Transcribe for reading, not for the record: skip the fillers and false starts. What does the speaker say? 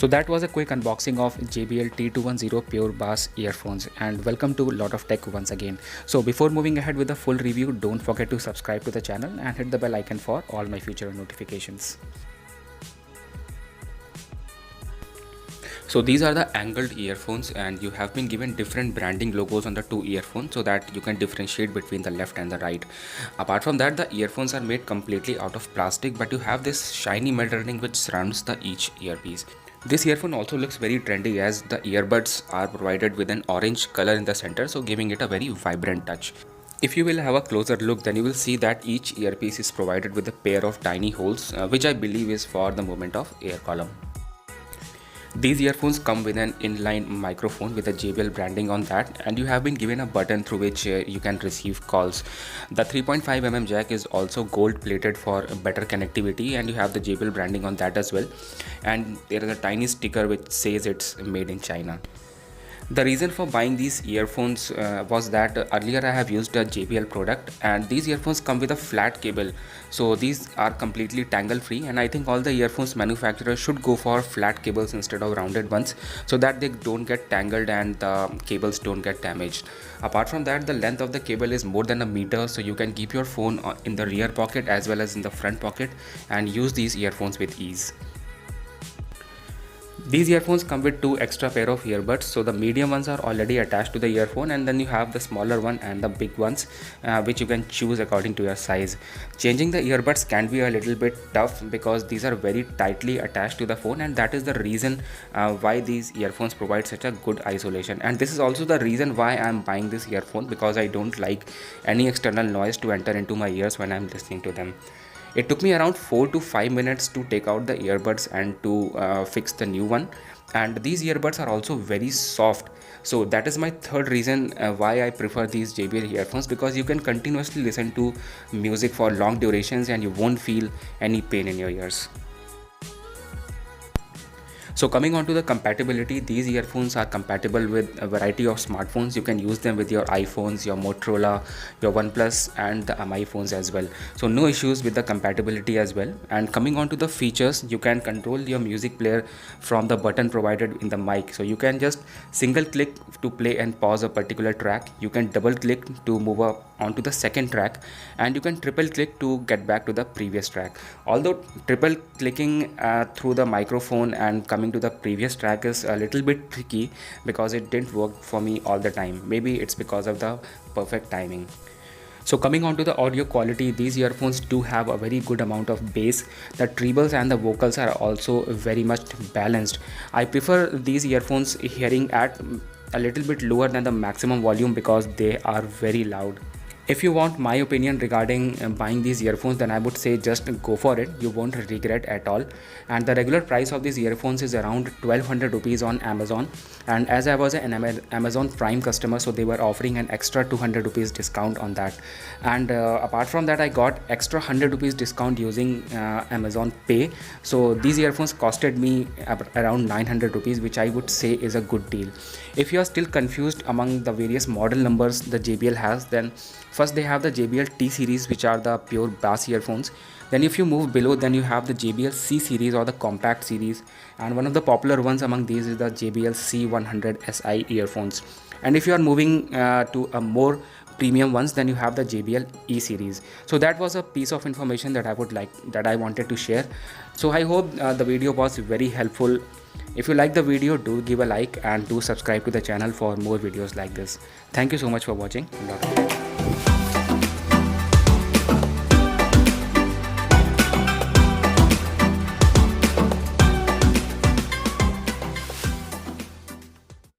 So that was a quick unboxing of JBL T210 Pure Bass earphones, and welcome to Lot of Tech once again. So before moving ahead with the full review, don't forget to subscribe to the channel and hit the bell icon for all my future notifications. So these are the angled earphones, and you have been given different branding logos on the two earphones so that you can differentiate between the left and the right. Apart from that, the earphones are made completely out of plastic, but you have this shiny metal ring which surrounds the each earpiece. This earphone also looks very trendy as the earbuds are provided with an orange color in the center, so giving it a very vibrant touch. If you will have a closer look, then you will see that each earpiece is provided with a pair of tiny holes, which I believe is for the movement of air column. These earphones come with an inline microphone with a JBL branding on that, and you have been given a button through which you can receive calls. The 3.5mm jack is also gold plated for better connectivity, and you have the JBL branding on that as well, and there is a tiny sticker which says it's made in China. The reason for buying these earphones was that earlier I have used a JBL product, and these earphones come with a flat cable. So these are completely tangle free, and I think all the earphones manufacturers should go for flat cables instead of rounded ones so that they don't get tangled and the cables don't get damaged. Apart from that, the length of the cable is more than a meter, so you can keep your phone in the rear pocket as well as in the front pocket and use these earphones with ease. These earphones come with two extra pair of earbuds, so the medium ones are already attached to the earphone, and then you have the smaller one and the big ones, which you can choose according to your size. Changing the earbuds can be a little bit tough because these are very tightly attached to the phone, and that is the reason why these earphones provide such a good isolation. And this is also the reason why I am buying this earphone, because I don't like any external noise to enter into my ears when I am listening to them. It took me around 4 to 5 minutes to take out the earbuds and to fix the new one, and these earbuds are also very soft. So that is my third reason why I prefer these JBL earphones, because you can continuously listen to music for long durations and you won't feel any pain in your ears. So coming on to the compatibility, these earphones are compatible with a variety of smartphones. You can use them with your iPhones, your Motorola, your OnePlus and the MI phones as well. So no issues with the compatibility as well. And coming on to the features, you can control your music player from the button provided in the mic. So you can just single click to play and pause a particular track. You can double click to move up onto the second track, and you can triple click to get back to the previous track. Although triple clicking through the microphone and coming to the previous track is a little bit tricky because it didn't work for me all the time. Maybe it's because of the perfect timing. So coming on to the audio quality, these earphones do have a very good amount of bass. The trebles and the vocals are also very much balanced. I prefer these earphones hearing at a little bit lower than the maximum volume because they are very loud. If you want my opinion regarding buying these earphones, then I would say just go for it. You won't regret at all. And the regular price of these earphones is around 1200 rupees on Amazon. And as I was an Amazon Prime customer, so they were offering an extra 200 rupees discount on that. And apart from that, I got extra 100 rupees discount using Amazon Pay. So these earphones costed me around 900 rupees, which I would say is a good deal. If you are still confused among the various model numbers the JBL has, then first they have the JBL T series, which are the pure bass earphones. Then if you move below, then you have the JBL C series or the compact series, and one of the popular ones among these is the JBL C100 SI earphones. And if you are moving to a more premium ones, then you have the JBL E series. So that was a piece of information that I wanted to share. So I hope the video was very helpful. If you like the video, do give a like and do subscribe to the channel for more videos like this. Thank you so much for watching.